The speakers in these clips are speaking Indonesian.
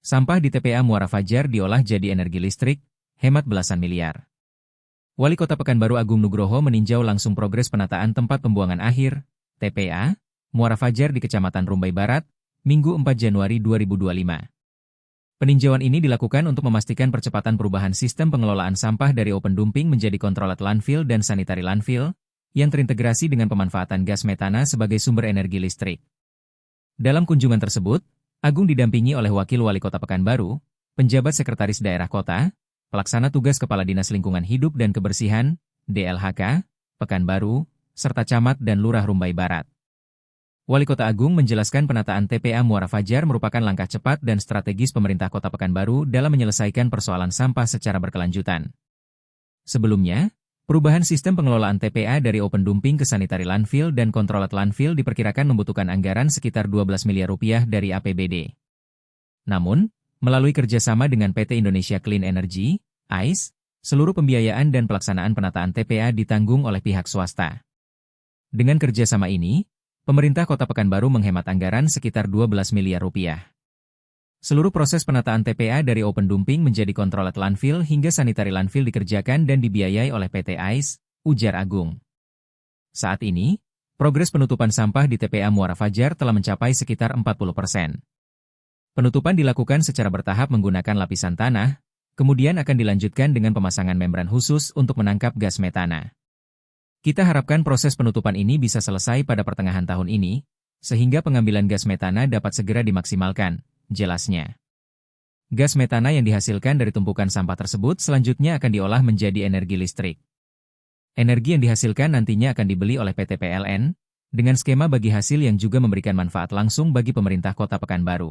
Sampah di TPA Muara Fajar diolah jadi energi listrik, hemat belasan miliar. Wali Kota Pekanbaru Agung Nugroho meninjau langsung progres penataan tempat pembuangan akhir, TPA, Muara Fajar di Kecamatan Rumbai Barat, Minggu 4 Januari 2025. Peninjauan ini dilakukan untuk memastikan percepatan perubahan sistem pengelolaan sampah dari open dumping menjadi controlled landfill dan sanitary landfill, yang terintegrasi dengan pemanfaatan gas metana sebagai sumber energi listrik. Dalam kunjungan tersebut, Agung didampingi oleh Wakil Wali Kota Pekanbaru, penjabat Sekretaris Daerah Kota, Pelaksana Tugas Kepala Dinas Lingkungan Hidup dan Kebersihan, DLHK, Pekanbaru, serta Camat dan Lurah Rumbai Barat. Wali Kota Agung menjelaskan penataan TPA Muara Fajar merupakan langkah cepat dan strategis pemerintah Kota Pekanbaru dalam menyelesaikan persoalan sampah secara berkelanjutan. Sebelumnya, perubahan sistem pengelolaan TPA dari open dumping ke sanitary landfill dan controlled landfill diperkirakan membutuhkan anggaran sekitar 12 miliar rupiah dari APBD. Namun, melalui kerjasama dengan PT Indonesia Clean Energy, AIS, seluruh pembiayaan dan pelaksanaan penataan TPA ditanggung oleh pihak swasta. Dengan kerjasama ini, pemerintah Kota Pekanbaru menghemat anggaran sekitar 12 miliar rupiah. Seluruh proses penataan TPA dari open dumping menjadi controlled landfill hingga sanitary landfill dikerjakan dan dibiayai oleh PT AIS, ujar Agung. Saat ini, progres penutupan sampah di TPA Muara Fajar telah mencapai sekitar 40%. Penutupan dilakukan secara bertahap menggunakan lapisan tanah, kemudian akan dilanjutkan dengan pemasangan membran khusus untuk menangkap gas metana. Kita harapkan proses penutupan ini bisa selesai pada pertengahan tahun ini, sehingga pengambilan gas metana dapat segera dimaksimalkan, jelasnya. Gas metana yang dihasilkan dari tumpukan sampah tersebut selanjutnya akan diolah menjadi energi listrik. Energi yang dihasilkan nantinya akan dibeli oleh PT PLN, dengan skema bagi hasil yang juga memberikan manfaat langsung bagi pemerintah Kota Pekanbaru.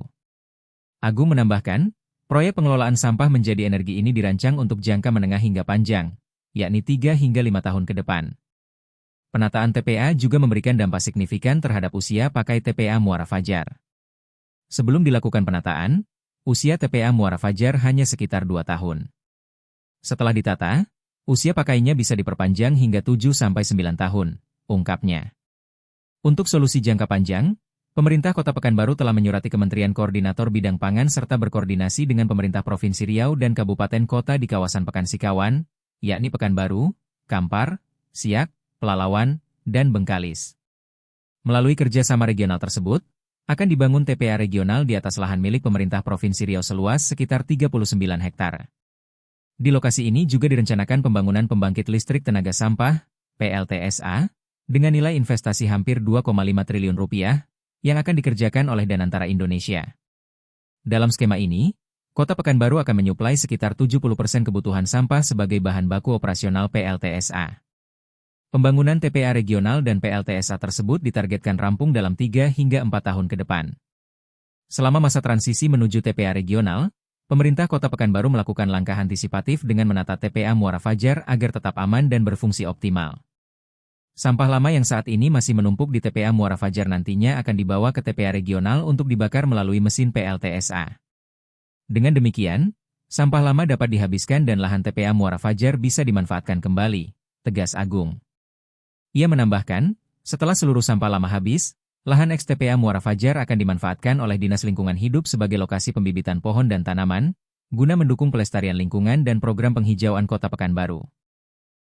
Agung menambahkan, proyek pengelolaan sampah menjadi energi ini dirancang untuk jangka menengah hingga panjang, yakni 3 hingga 5 tahun ke depan. Penataan TPA juga memberikan dampak signifikan terhadap usia pakai TPA Muara Fajar. Sebelum dilakukan penataan, usia TPA Muara Fajar hanya sekitar 2 tahun. Setelah ditata, usia pakainya bisa diperpanjang hingga 7-9 tahun, ungkapnya. Untuk solusi jangka panjang, pemerintah Kota Pekanbaru telah menyurati Kementerian Koordinator Bidang Pangan serta berkoordinasi dengan pemerintah Provinsi Riau dan kabupaten kota di kawasan Pekansikawan, yakni Pekanbaru, Kampar, Siak, Pelalawan, dan Bengkalis. Melalui kerjasama regional tersebut, akan dibangun TPA regional di atas lahan milik pemerintah Provinsi Riau seluas sekitar 39 hektar. Di lokasi ini juga direncanakan pembangunan pembangkit listrik tenaga sampah, PLTSA, dengan nilai investasi hampir 2,5 triliun rupiah, yang akan dikerjakan oleh Danantara Indonesia. Dalam skema ini, Kota Pekanbaru akan menyuplai sekitar 70% kebutuhan sampah sebagai bahan baku operasional PLTSA. Pembangunan TPA regional dan PLTSA tersebut ditargetkan rampung dalam 3 hingga 4 tahun ke depan. Selama masa transisi menuju TPA regional, pemerintah Kota Pekanbaru melakukan langkah antisipatif dengan menata TPA Muara Fajar agar tetap aman dan berfungsi optimal. Sampah lama yang saat ini masih menumpuk di TPA Muara Fajar nantinya akan dibawa ke TPA regional untuk dibakar melalui mesin PLTSA. Dengan demikian, sampah lama dapat dihabiskan dan lahan TPA Muara Fajar bisa dimanfaatkan kembali, tegas Agung. Ia menambahkan, setelah seluruh sampah lama habis, lahan ex-TPA Muara Fajar akan dimanfaatkan oleh Dinas Lingkungan Hidup sebagai lokasi pembibitan pohon dan tanaman, guna mendukung pelestarian lingkungan dan program penghijauan Kota Pekanbaru.